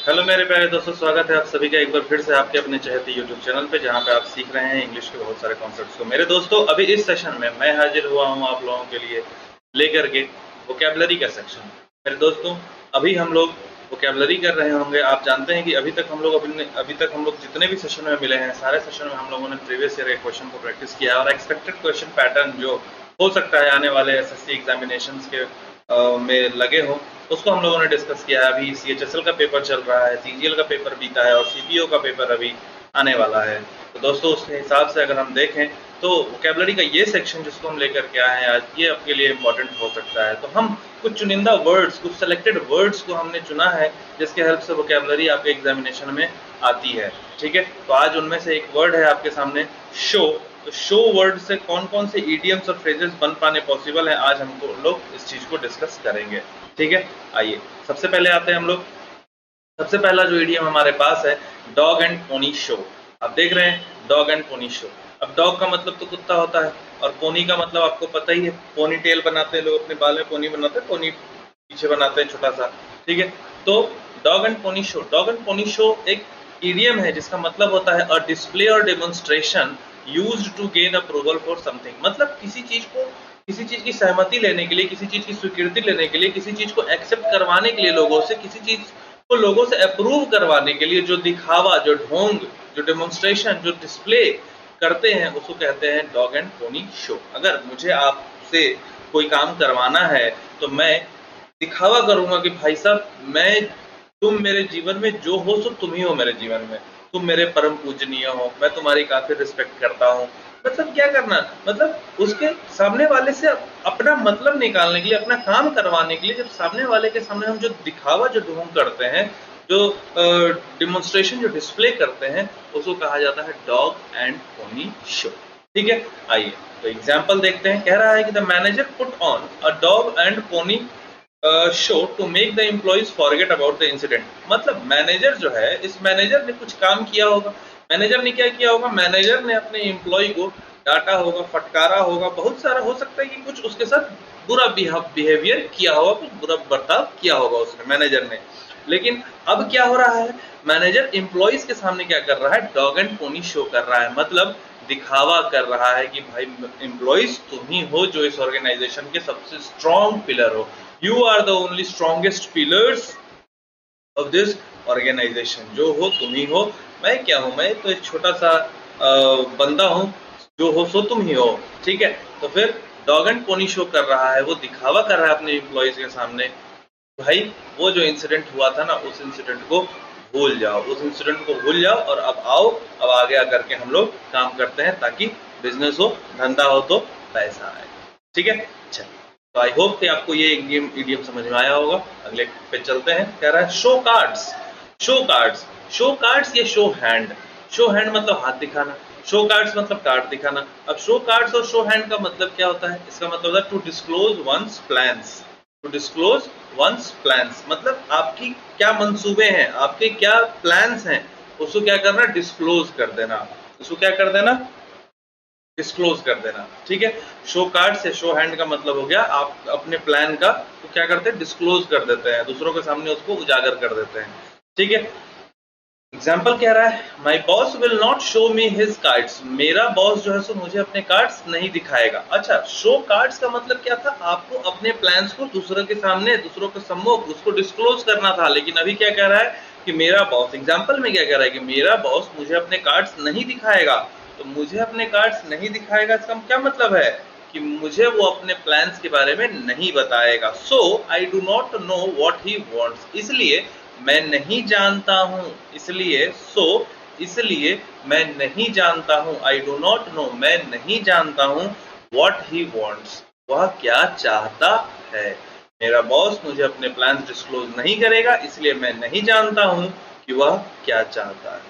Hello मेरे प्यारे दोस्तों, स्वागत है आप सभी का एक बार फिर से आपके अपने चहेते यूट्यूब चैनल पे, जहाँ पे आप सीख रहे हैं इंग्लिश के बहुत सारे कॉन्सेप्ट्स को। मेरे दोस्तों, अभी इस सेशन में मैं हाजिर हुआ हूँ आप लोगों के लिए लेकर के वोकैबुलरी का सेक्शन। मेरे दोस्तों, अभी हम लोग वोकैबुलरी कर रहे होंगे। आप जानते हैं कि अभी तक हम लोग जितने भी सेशन में मिले हैं, सारे सेशन में हम लोगों ने प्रीवियस ईयर के क्वेश्चन को प्रैक्टिस किया है और एक्सपेक्टेड क्वेश्चन पैटर्न जो हो सकता है आने वाले एसएससी एग्जामिनेशंस के में लगे हो, उसको हम लोगों ने डिस्कस किया है। अभी सीएचएसएल का पेपर चल रहा है, सीजीएल का पेपर बीता है और सीपीओ का पेपर अभी आने वाला है। तो दोस्तों, उसके हिसाब से अगर हम देखें तो वोकैबुलरी का ये सेक्शन जिसको हम लेकर के आए हैं आज, ये आपके लिए इम्पोर्टेंट हो सकता है। तो हम कुछ चुनिंदा वर्ड्स, कुछ सेलेक्टेड वर्ड्स को हमने चुना है जिसके हेल्प से वोकैबुलरी आपके एग्जामिनेशन में आती है। ठीक है, तो आज उनमें से एक वर्ड है आपके सामने, शो। तो शो वर्ड से कौन कौन से इडियम्स और फ्रेजेस बन पाने पॉसिबल है, आज हम लोग इस चीज को डिस्कस करेंगे। ठीक है, आइए सबसे पहले आते हैं हम लोग। सबसे पहला जो इडियम हमारे पास है, डॉग एंड पोनी शो। आप देख रहे हैं, डॉग एंड पोनी शो। अब डॉग का मतलब तो कुत्ता होता है और पोनी का मतलब आपको पता ही है, पोनी टेल बनाते हैं लोग, अपने बाल में पोनी बनाते हैं, पोनी पीछे बनाते हैं छोटा सा। ठीक है, तो dog and pony show. Dog and pony show एक इडियम है जिसका मतलब होता है अ डिस्प्ले और demonstration used to gain approval for something. मतलब किसी चीज की सहमति लेने के लिए, किसी चीज की स्वीकृति लेने के लिए, किसी चीज को एक्सेप्ट करवाने के लिए लोगों से, किसी चीज को लोगों से अप्रूव करवाने के लिए जो दिखावा, जो ढोंग, जो डेमोन्स्ट्रेशन, जो डिस्प्ले करते हैं, उसको कहते हैं डॉग एंड पोनी शो। अगर मुझे आपसे कोई काम करवाना है तो मैं दिखावा करूंगा कि भाई साहब, तुम मेरे जीवन में जो हो सो तुम ही हो मेरे जीवन में, तुम मेरे परम पूजनीय हो, मैं तुम्हारी काफी रिस्पेक्ट करता हूँ। मतलब क्या करना, मतलब उसके सामने वाले से अपना मतलब निकालने के लिए, अपना काम करवाने के लिए, जब सामने वाले के सामने हम जो दिखावा, जो ढोंग करते हैं, जो डिमोन्स्ट्रेशन, जो डिस्प्ले करते हैं, उसको कहा जाता है डॉग एंड पोनी शो। ठीक है, आइए तो एग्जाम्पल देखते हैं। कह रहा है कि the manager put on a dog and pony show to make the employees forget about the incident. मतलब मैनेजर जो है, इस मैनेजर ने कुछ काम किया होगा। मैनेजर ने क्या किया होगा, मैनेजर ने अपने एम्प्लॉय को डांटा होगा, फटकारा होगा, बहुत सारा हो सकता है कि कुछ उसके साथ बुरा बिहेवियर किया होगा, कुछ बुरा बर्ताव किया होगा उसने, मैनेजर ने। लेकिन अब क्या हो रहा है, मैनेजर एम्प्लॉइज के सामने क्या कर रहा है, डॉग एंड पोनी शो कर रहा है। मतलब दिखावा कर रहा है कि भाई एम्प्लॉइज तुम ही हो जो इस ऑर्गेनाइजेशन के सबसे स्ट्रॉन्ग पिलर हो, you are the only strongest pillars of this organization. जो हो तुम ही हो, मैं क्या हूं, मैं तो एक छोटा सा बंदा हूं, जो हो सो तुम ही हो। ठीक है, तो फिर डॉग एंड पोनी शो कर रहा है, वो दिखावा कर रहा है अपने एम्प्लॉइज के सामने, भाई वो जो इंसिडेंट हुआ था ना, उस इंसिडेंट को भूल जाओ, उस इंसिडेंट को भूल जाओ और अब आओ, अब आगे आकर के हम लोग काम करते हैं ताकि बिजनेस हो, धंधा हो, तो पैसा आए। ठीक है, अच्छा, तो आई होप कि आपको ये इडियम समझ में आया होगा। अगले पे चलते हैं। कह रहा है show cards. Show cards, show cards या शो हैंड। शो हैंड मतलब हाथ दिखाना, शो कार्ड्स मतलब कार्ड दिखाना। अब शो कार्ड्स और शो हैंड का मतलब क्या होता है, इसका मतलब होता है to disclose one's plans. To disclose one's plans मतलब आपकी क्या मंसूबे हैं, आपके क्या प्लान्स हैं, उसको क्या करना, डिस्क्लोज कर देना। उसको क्या कर देना, डिस्क्लोज कर देना। ठीक है, शो कार्ड से शो हैंड का मतलब हो गया, आप अपने प्लान का तो क्या करते हैं, डिस्क्लोज कर देते हैं, दूसरों के सामने उसको उजागर कर देते हैं। ठीक है, एग्जाम्पल कह रहा है, my boss will not show me his cards. मेरा बॉस जो है सो मुझे अपने कार्ड्स नहीं दिखाएगा। अच्छा, शो कार्ड्स का मतलब क्या था, आपको अपने प्लान्स को दूसरों के सामने, दूसरों के सम्मुख उसको डिस्क्लोज करना था। लेकिन अभी क्या कह रहा है कि मेरा बॉस, एग्जाम्पल में क्या कह रहा है कि मेरा बॉस मुझे अपने कार्ड्स नहीं दिखाएगा। तो मुझे अपने कार्ड्स नहीं दिखाएगा, इसका क्या मतलब है कि मुझे वो अपने प्लान्स के बारे में नहीं बताएगा। So I do not know what he wants, इसलिए मैं नहीं जानता हूं, इसलिए मैं नहीं जानता हूं, आई डू नॉट नो, मैं नहीं जानता हूं, व्हाट ही वांट्स, वह क्या चाहता है। मेरा बॉस मुझे अपने प्लान्स डिस्क्लोज नहीं करेगा, इसलिए मैं नहीं जानता हूं कि वह क्या चाहता है।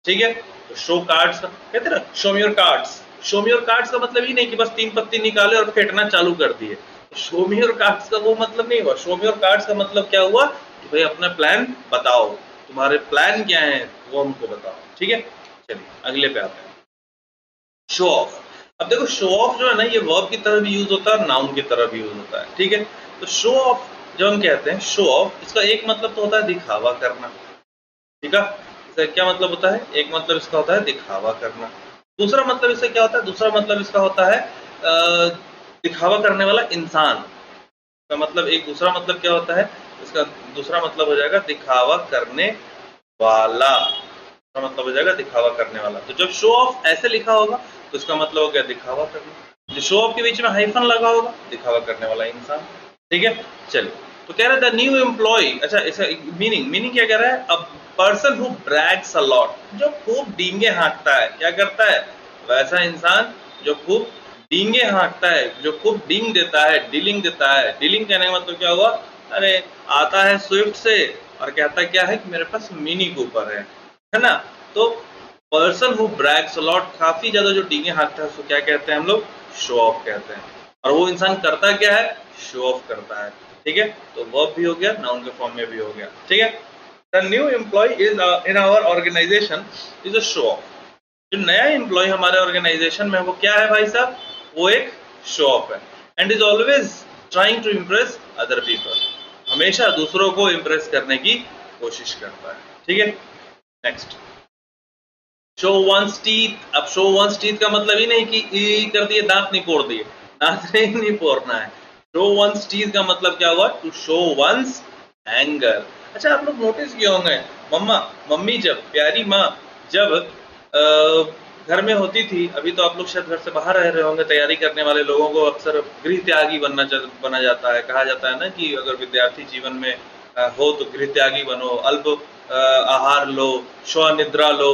ठीक है, तो शो कार्ड्स का कहते हैं ना, show me your cards. Show me your cards का मतलब ही नहीं कि बस 3 पत्ती निकाले और फेंटना चालू कर दिए। शो मी योर कार्ड्स का वो मतलब नहीं हुआ। शो मी योर कार्ड्स का मतलब क्या हुआ कि भाई अपना प्लान बताओ, तुम्हारे प्लान क्या है वो हमको बताओ। ठीक है, चलिए अगले पे आते हैं, शो ऑफ। अब देखो, शो ऑफ जो है ना, ये वर्ब की तरह भी यूज होता है, नाउन की तरह भी यूज होता है। ठीक है, तो शो ऑफ जब हम कहते हैं, शो ऑफ, इसका एक मतलब तो होता है दिखावा करना, ठीक है। इसका क्या मतलब होता है? एक मतलब इसका होता है दिखावा करना। दूसरा मतलब इससे क्या होता है? दूसरा मतलब इसका होता है दिखावा करने वाला इंसान का मतलब। एक दूसरा मतलब क्या होता है इसका? दूसरा मतलब हो जाएगा दिखावा करने वाला। दूसरा मतलब हो जाएगा दिखावा करने वाला। तो जब शो ऑफ ऐसे लिखा होगा तो इसका मतलब हो गया दिखावा करना। जो शो ऑफ के बीच में हाइफन लगा होगा, दिखावा करने वाला इंसान। ठीक है, चलिए। तो कह रहा है द न्यू एम्प्लॉय। अच्छा, इसका मीनिंग क्या कह रहा है? A person who Bragg's a lot, जो खूब डींगे हाँकता है। क्या करता है? वैसा इंसान जो खूब डींगे हाँकता है, जो खूब डींग देता है, डीलिंग देता है। डीलिंग कहने का मतलब क्या हुआ? अरे आता है स्विफ्ट से और कहता क्या है कि मेरे पास मिनी कूपर है ना। तो person who Bragg's a lot, काफी ज्यादा जो डींगे हाँकता है, उसको क्या कहते हैं हम लोग? शो ऑफ कहते हैं। और वो इंसान करता क्या है? शो ऑफ करता है। ठीक है, तो वर्ब भी हो गया, नाउन के फॉर्म में भी हो गया। ठीक है, the new employee is in our organization is a show off. जो नया एम्प्लॉय हमारे ऑर्गेनाइजेशन में वो क्या है भाई साहब? वो एक शो ऑफ है। And is always trying to impress other people, हमेशा दूसरों को इम्प्रेस करने की कोशिश करता है। ठीक है, नेक्स्ट, शो वंस टीथ। अब शो वंस टीथ का मतलब ही नहीं कि ई कर दिए, दांत नहीं फोड़ दिए, दांत नहीं फोड़ना है। शो वंस टीथ का मतलब क्या हुआ? To show one's anger. अच्छा, आप लोग नोटिस किए होंगे, मम्मी जब, प्यारी माँ जब घर में होती थी, अभी तो आप लोग शायद घर से बाहर रह रहे होंगे, तैयारी करने वाले लोगों को अक्सर गृह त्यागी बना जाता है। कहा जाता है ना कि अगर विद्यार्थी जीवन में हो तो गृह त्यागी बनो, अल्प आहार लो, स्वनिद्रा लो।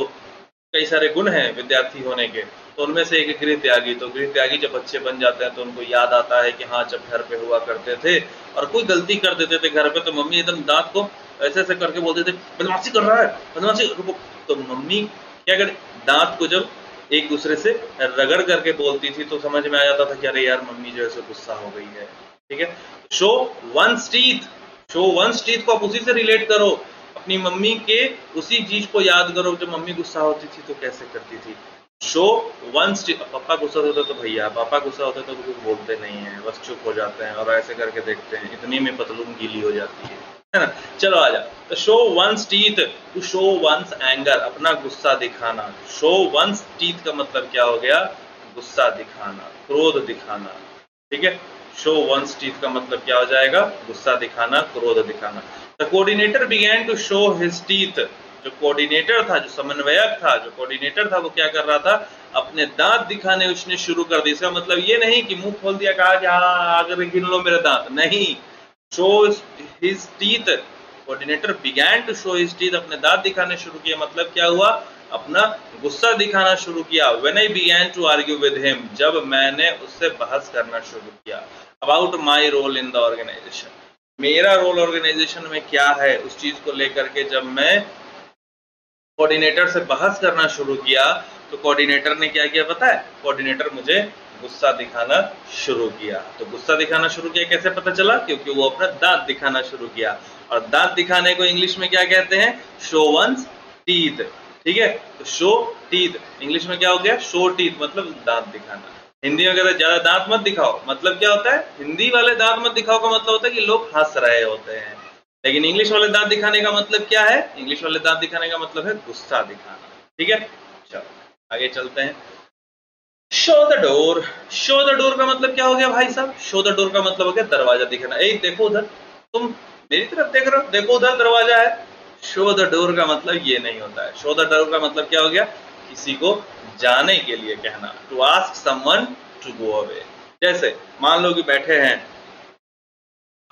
कई सारे गुण हैं विद्यार्थी होने के, तो उनमें से एक गृह त्यागी। तो गृह त्यागी जब बच्चे बन जाते हैं तो उनको याद आता है कि हाँ, जब घर पे हुआ करते थे और कोई गलती कर देते थे घर पे, तो मम्मी एकदम दांत को ऐसे ऐसे करके बोलते थे, बदमाशी कर रहा है, बदमाशी रुको। तो मम्मी क्या करे? दांत को जब एक दूसरे से रगड़ करके बोलती थी तो समझ में आ जाता था कि अरे यार, मम्मी जो है गुस्सा हो गई है। ठीक है, show one's teeth. Show one's teeth को आप उसी से रिलेट करो, अपनी मम्मी के उसी चीज को याद करो जब मम्मी गुस्सा होती थी तो कैसे करती थी। Show one's teeth. पापा गुस्सा होता तो भैया, पापा गुस्सा होता तो कुछ बोलते नहीं है, बस चुप हो जाते हैं और ऐसे करके देखते हैं, इतनी में पतलून गीली हो जाती है ना। चलो आजा। तो show one's teeth to show one's anger, अपना गुस्सा दिखाना। शो वंस टीथ का मतलब क्या हो गया? गुस्सा दिखाना, क्रोध दिखाना। ठीक है, शो वंस टीथ का मतलब क्या हो जाएगा? गुस्सा दिखाना, क्रोध दिखाना। The coordinator began to show his teeth. जो कोऑर्डिनेटर था, जो समन्वयक था, जो कोऑर्डिनेटर था, वो क्या कर रहा था? अपने दांत दिखाने उसने शुरू कर दी। इसका मतलब ये नहीं कि मुंह खोल दिया, कहा कि हाँ आगे गिन लो मेरे दांत, नहीं। Show his teeth, coordinator began to show his teeth, अपने दांत दिखाने शुरू किए। मतलब क्या हुआ? अपना गुस्सा दिखाना शुरू किया। When I began to argue with him, जब मैंने उससे बहस करना शुरू किया। About my role in the organization, मेरा रोल ऑर्गेनाइजेशन में क्या है, उस चीज को लेकर के जब मैं कोऑर्डिनेटर से बहस करना शुरू किया तो कोऑर्डिनेटर ने क्या किया पता है? कोऑर्डिनेटर मुझे गुस्सा दिखाना शुरू किया। तो गुस्सा दिखाना शुरू किया कैसे पता चला? क्योंकि वो अपना दांत दिखाना शुरू किया, और दांत दिखाने को इंग्लिश में क्या कहते हैं? Show one's teeth. ठीक है, तो शो टीथ इंग्लिश में क्या हो गया? शो टीथ मतलब दांत दिखाना। हिंदी में कहते हैं ज्यादा दांत मत दिखाओ, मतलब क्या होता है? हिंदी वाले दांत मत दिखाओ का मतलब होता है कि लोग हंस रहे होते हैं, लेकिन इंग्लिश वाले दांत दिखाने का मतलब क्या है? इंग्लिश वाले दांत दिखाने का मतलब है गुस्सा दिखाना। ठीक है, चलो आगे चलते हैं। Show the door. Show the door का मतलब क्या हो गया भाई साहब? शो द डोर का मतलब हो गया दरवाजा दिखाना। ए देखो उधर, तुम मेरी तरफ देख रहे हो, देखो उधर दरवाजा है। शो द डोर का मतलब ये नहीं होता है। शो द डोर का मतलब क्या हो गया? किसी को जाने के लिए कहना, to ask someone to go away. जैसे मान लो कि बैठे हैं,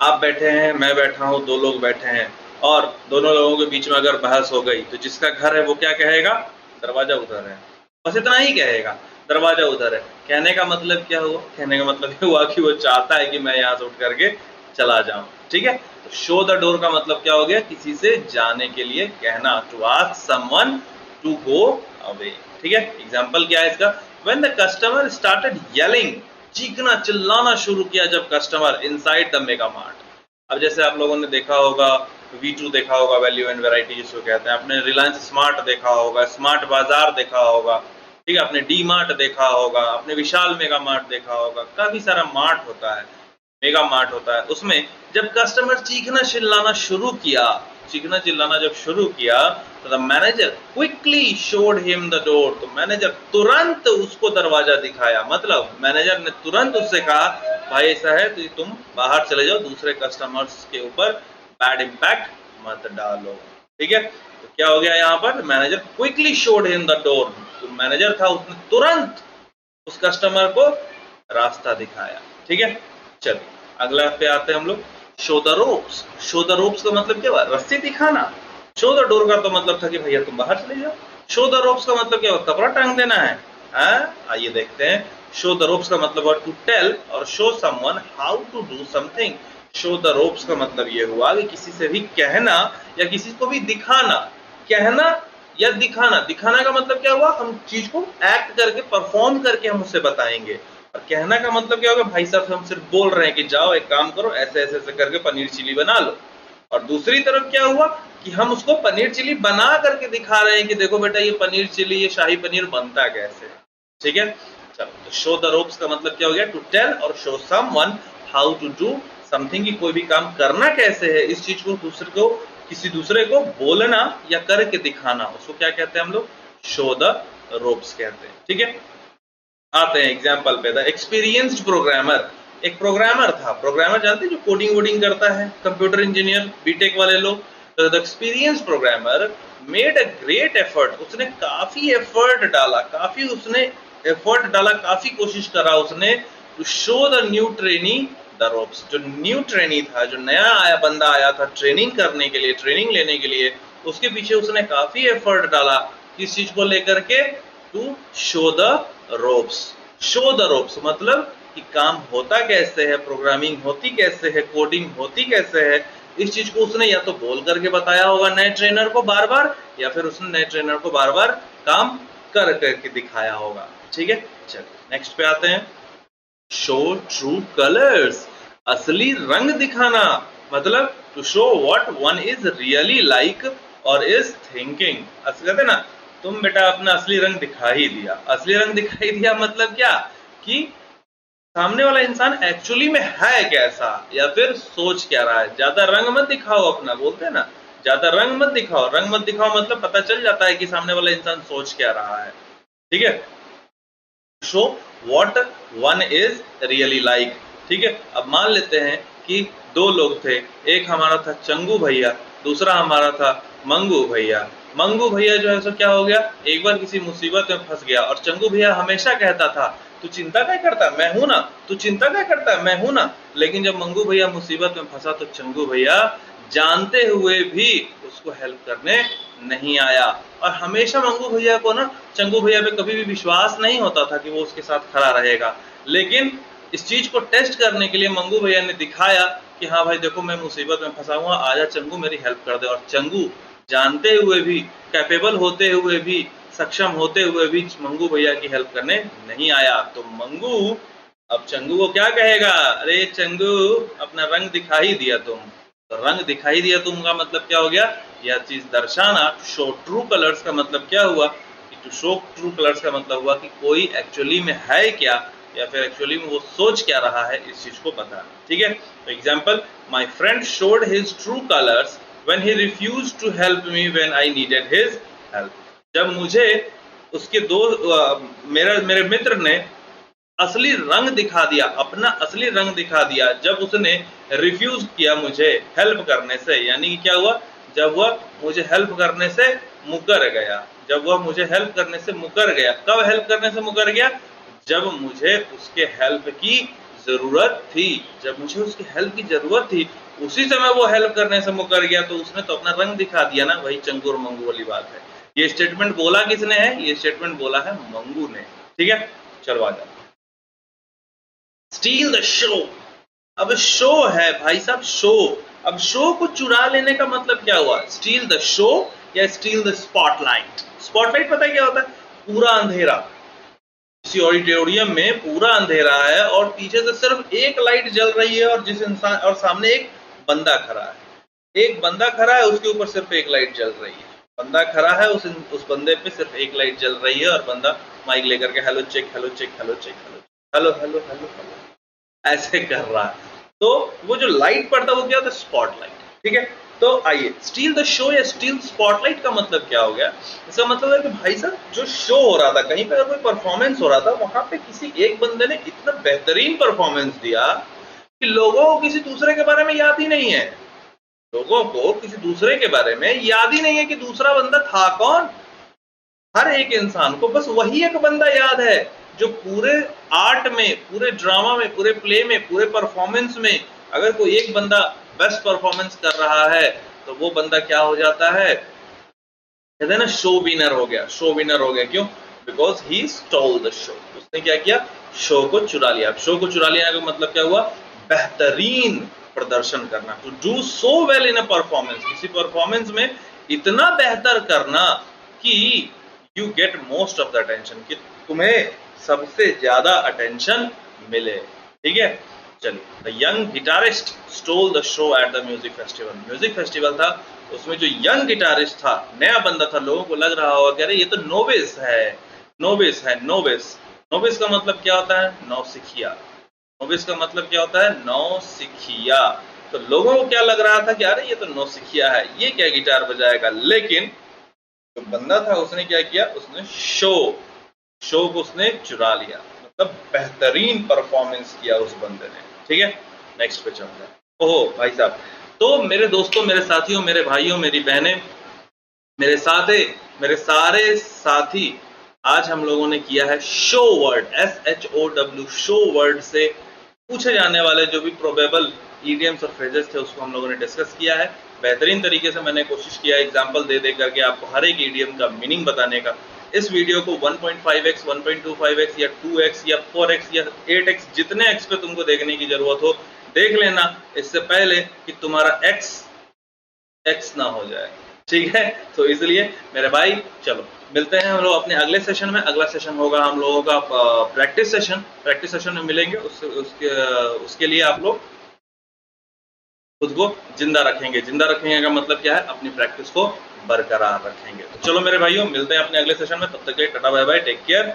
आप बैठे हैं, मैं बैठा हूं, दो लोग बैठे हैं, और दोनों लोगों के बीच में अगर बहस हो गई तो जिसका घर है वो क्या कहेगा? दरवाजा उधर है। बस इतना ही कहेगा, दरवाजा उधर है। कहने का मतलब क्या हुआ? कहने का मतलब ये हुआ कि वो चाहता है कि मैं यहाँ से उठ करके चला जाऊं। ठीक है, तो शो द डोर का मतलब क्या हो गया? किसी से जाने के लिए कहना, to ask someone to go away. ठीक है, एग्जाम्पल क्या है इसका? When the customer started yelling, चीखना चिल्लाना शुरू किया जब customer inside the mega mart. अब जैसे आप लोगों ने देखा होगा, V2 देखा होगा, वैल्यू एंड वैरायटी जिसको कहते हैं, आपने रिलायंस स्मार्ट देखा होगा, स्मार्ट बाजार देखा होगा, ठीक है, आपने डी मार्ट देखा होगा, आपने विशाल मेगा मार्ट देखा होगा। काफी सारा मार्ट होता है, मेगा मार्ट होता है। उसमें जब कस्टमर चीखना चिल्लाना शुरू किया चीखना चिल्लाना जब शुरू किया तो the manager quickly showed him the door, तो मैनेजर तुरंत उसको दरवाजा दिखाया। मतलब मैनेजर ने तुरंत उससे कहा भाई ऐसा है तो तुम बाहर चले जाओ, दूसरे कस्टमर्स के ऊपर बैड इम्पैक्ट मत डालो। ठीक है, तो क्या हो गया यहाँ पर, manager quickly showed him the door, तो मैनेजर था उसने तुरंत उस कस्टमर को रास्ता दिखाया। ठीक है, चलिए अगला पे आते हैं हम लोग, show the ropes. Show the ropes का मतलब क्या हुआ, रस्सी दिखाना। शो द डोर का तो मतलब था कि भैया तुम बाहर चले जाओ। शो द रोप्स का मतलब क्या हुआ, कपड़ा टांग देना है। आइए देखते हैं, शो द रोप्स का मतलब हुआ टू टेल और show someone how to do something. Show the ropes का मतलब ये हुआ कि किसी से भी कहना या किसी को भी दिखाना। कहना या दिखाना, दिखाना का मतलब क्या हुआ, हम चीज को एक्ट करके परफॉर्म करके हम उससे बताएंगे। और कहना का मतलब क्या होगा, भाई साहब हम सिर्फ बोल रहे हैं कि जाओ एक काम करो, ऐसे ऐसे ऐसे करके पनीर चिली बना लो। और दूसरी तरफ क्या हुआ कि हम उसको पनीर चिली बना करके दिखा रहे हैं कि देखो बेटा ये पनीर चिली, ये शाही पनीर बनता कैसे। ठीक है, चलो तो शो द रोप्स का मतलब क्या हो गया, टू टेल और show someone how to do something, की कोई भी काम करना कैसे है, इस चीज को दूसरे को, किसी दूसरे को बोलना या करके दिखाना, उसको क्या कहते हैं हम लोग, शो द रोप्स कहते हैं। ठीक है, आते हैं एग्जाम्पल पे। द एक्सपीरियंस्ड प्रोग्रामर, एक प्रोग्रामर था, प्रोग्रामर जानते हैं जो कोडिंग वोडिंग करता है, कंप्यूटर इंजीनियर, बीटेक वाले लोग। तो the experienced programmer made a great effort, उसने काफी एफर्ट डाला, काफी उसने एफर्ट डाला, काफी कोशिश करा उसने, to show the new trainee the ropes. जो न्यू ट्रेनी था, जो नया आया बंदा आया था ट्रेनिंग करने के लिए, ट्रेनिंग लेने के लिए, उसके पीछे उसने काफी एफर्ट डाला किस चीज को लेकर के, to show the ropes. Show the ropes मतलब कि काम होता कैसे है, प्रोग्रामिंग होती कैसे है, कोडिंग होती कैसे है, इस चीज को उसने या तो बोल करके बताया होगा नए ट्रेनर को बार बार, या फिर उसने नए ट्रेनर को बार बार काम कर करके दिखाया होगा। ठीक है, चलिए नेक्स्ट पे आते हैं, शो ट्रू कलर्स, असली रंग दिखाना। मतलब to show what one is really like और इज थिंकिंग। असली कहते ना, तुम बेटा अपना असली रंग दिखा ही दिया। असली रंग दिखाई दिया मतलब क्या, कि सामने वाला इंसान एक्चुअली में है कैसा या फिर सोच क्या रहा है। ज्यादा रंग मत दिखाओ अपना, बोलते हैं ना, ज्यादा रंग मत दिखाओ। रंग मत दिखाओ मतलब पता चल जाता है कि सामने वाला इंसान सोच क्या रहा है। ठीक है, show what one is really like. ठीक है, अब मान लेते हैं कि दो लोग थे, एक हमारा था चंगू भैया, दूसरा हमारा था मंगू भैया। मंगू भैया जो है सो क्या हो गया, एक बार किसी मुसीबत में फंस गया और चंगू भैया हमेशा कहता था तू चिंता क्या करता, मैं हूं ना, तू चिंता क्या करता, मैं हूं ना। लेकिन जब मंगू भैया मुसीबत में फंसा तो चंगू भैया जानते हुए भी उसको हेल्प करने नहीं आया। और हमेशा मंगू भैया को ना, चंगू भैया पे कभी भी विश्वास नहीं होता था कि वो उसके साथ खड़ा रहेगा। लेकिन इस चीज को टेस्ट करने के लिए मंगू भैया ने दिखाया कि हाँ भाई देखो मैं मुसीबत में फंसा हुआ, आजा चंगू मेरी हेल्प कर दे। और चंगू जानते हुए भी, कैपेबल होते हुए भी, सक्षम होते हुए भी मंगू भैया की हेल्प करने नहीं आया। तो मंगू अब चंगू को क्या कहेगा, अरे चंगू अपना रंग दिखा ही दिया तुम। तो रंग दिखाई दिया तुम का मतलब क्या हो गया, यह चीज दर्शाना। शो ट्रू कलर्स का मतलब क्या हुआ, कि टू शो ट्रू कलर्स का मतलब हुआ कि कोई एक्चुअली में है क्या या फिर एक्चुअली में वो सोच क्या रहा है, इस चीज को बताना। ठीक है, तो example, my friend showed his true colours when he refused to help me when I needed his help. जब मुझे उसके मेरे मित्र ने असली रंग दिखा दिया, अपना असली रंग दिखा दिया, जब उसने रिफ्यूज किया मुझे हेल्प करने से। यानी कि क्या हुआ, जब वह मुझे हेल्प करने से मुकर गया, जब वह मुझे हेल्प करने से मुकर गया। कब हेल्प करने से मुकर गया, जब मुझे उसके हेल्प की जरूरत थी, जब मुझे उसकी हेल्प की जरूरत थी उसी समय वो हेल्प करने से मुकर गया। तो उसने तो अपना रंग दिखा दिया ना, वही चंगू और मंगू वाली बात है। ये स्टेटमेंट बोला किसने है, ये स्टेटमेंट बोला है मंगू ने। ठीक है, चलो आ जाओ, स्टील द शो। अब शो है भाई साहब, शो। अब शो को चुरा लेने का मतलब क्या हुआ, स्टील द शो या स्टील द स्पॉटलाइट। स्पॉटलाइट पता है क्या होता है, पूरा अंधेरा, किसी ऑडिटोरियम में पूरा अंधेरा है और पीछे से सिर्फ एक लाइट जल रही है और जिस इंसान और सामने एक बंदा खड़ा है, एक बंदा खड़ा है उसके ऊपर सिर्फ एक लाइट जल रही है। बंदा खड़ा है, उस बंदे पे सिर्फ एक लाइट जल रही है और बंदा माइक लेकर के hello check hello check hello check hello hello hello hello ऐसे कर रहा है। तो वो जो लाइट पड़ता है वो क्या होता है, स्पॉटलाइट। ठीक है, तो आइए, स्टील द शो या स्टील स्पॉटलाइट का मतलब क्या हो गया? इसका मतलब है कि भाई साहब जो शो हो रहा था, कहीं पे कोई परफॉर्मेंस हो रहा था, वहां पे किसी एक बंदे ने इतना बेहतरीन परफॉर्मेंस दिया कि लोगों को किसी दूसरे के बारे में याद ही नहीं है। लोगों को किसी दूसरे के बारे में याद ही नहीं है कि दूसरा बंदा था कौन। हर एक इंसान को बस वही एक बंदा याद है जो पूरे आर्ट में, पूरे ड्रामा में, पूरे प्ले में, पूरे परफॉर्मेंस में अगर कोई एक बंदा बेस्ट परफॉर्मेंस कर रहा है तो वो बंदा क्या हो जाता है? कहते हैं ना, शो विनर हो गया। शो विनर हो गया क्यों? Because he stole the show. उसने क्या किया? शो को चुरा लिया। अब शो को चुरा लिया का मतलब क्या हुआ? बेहतरीन प्रदर्शन करना, to do so well in a performance. किसी परफॉर्मेंस में इतना बेहतर करना कि you get most of the attention, कि तुम्हें सबसे ज्यादा अटेंशन मिले। ठीक है, चलिए। The young guitarist stole the show at the music festival. Music festival था, उसमें जो यंग गिटारिस्ट था, नया बंदा था, लोगों को लग रहा होगा कि अरे ये तो नोविस है। नोविस है, नोविस। नोविस का मतलब क्या होता है? नौसिखिया। नोविस का मतलब क्या होता है? नौसिखिया। तो लोगों को क्या लग रहा था कि अरे ये तो नौसिखिया है, ये क्या गिटार बजाएगा। लेकिन जो बंदा था उसने क्या किया? उसने शो को उसने चुरा लिया, मतलब बेहतरीन परफॉर्मेंस किया उस बंदे ने। ठीक है, नेक्स्ट पे चलते हैं। ओहो भाई साहब, तो मेरे दोस्तों, मेरे साथियों, मेरे भाइयों, मेरी बहनें, मेरे सारे साथी, आज हम लोगों ने किया है show word, SHOW, show word से पूछे जाने वाले जो भी प्रोबेबल ईडियम्स और फ्रेजेस थे उसको हम लोगों ने डिस्कस किया है। बेहतरीन तरीके से मैंने कोशिश किया एग्जाम्पल दे दे करके आपको हर एक ईडियम का मीनिंग बताने का। इस वीडियो को 1.5x, 1.25x या 2x या 4x या 8x, जितने x पे तुमको देखने की जरूरत हो देख लेना, इससे पहले कि तुम्हारा x ना हो जाए। ठीक है, तो इसलिए मेरे भाई चलो मिलते हैं हम लोग अपने अगले सेशन में। अगला सेशन होगा हम लोगों का प्रैक्टिस सेशन। प्रैक्टिस सेशन में मिलेंगे, उसके लिए आप लोग खुद को जिंदा रखेंगे। जिंदा रखेंगे का मतलब क्या है? अपनी प्रैक्टिस को बरकरार रखेंगे। तो चलो मेरे भाइयों, मिलते हैं अपने अगले सेशन में। तब तक के लिए tata bye bye, take care.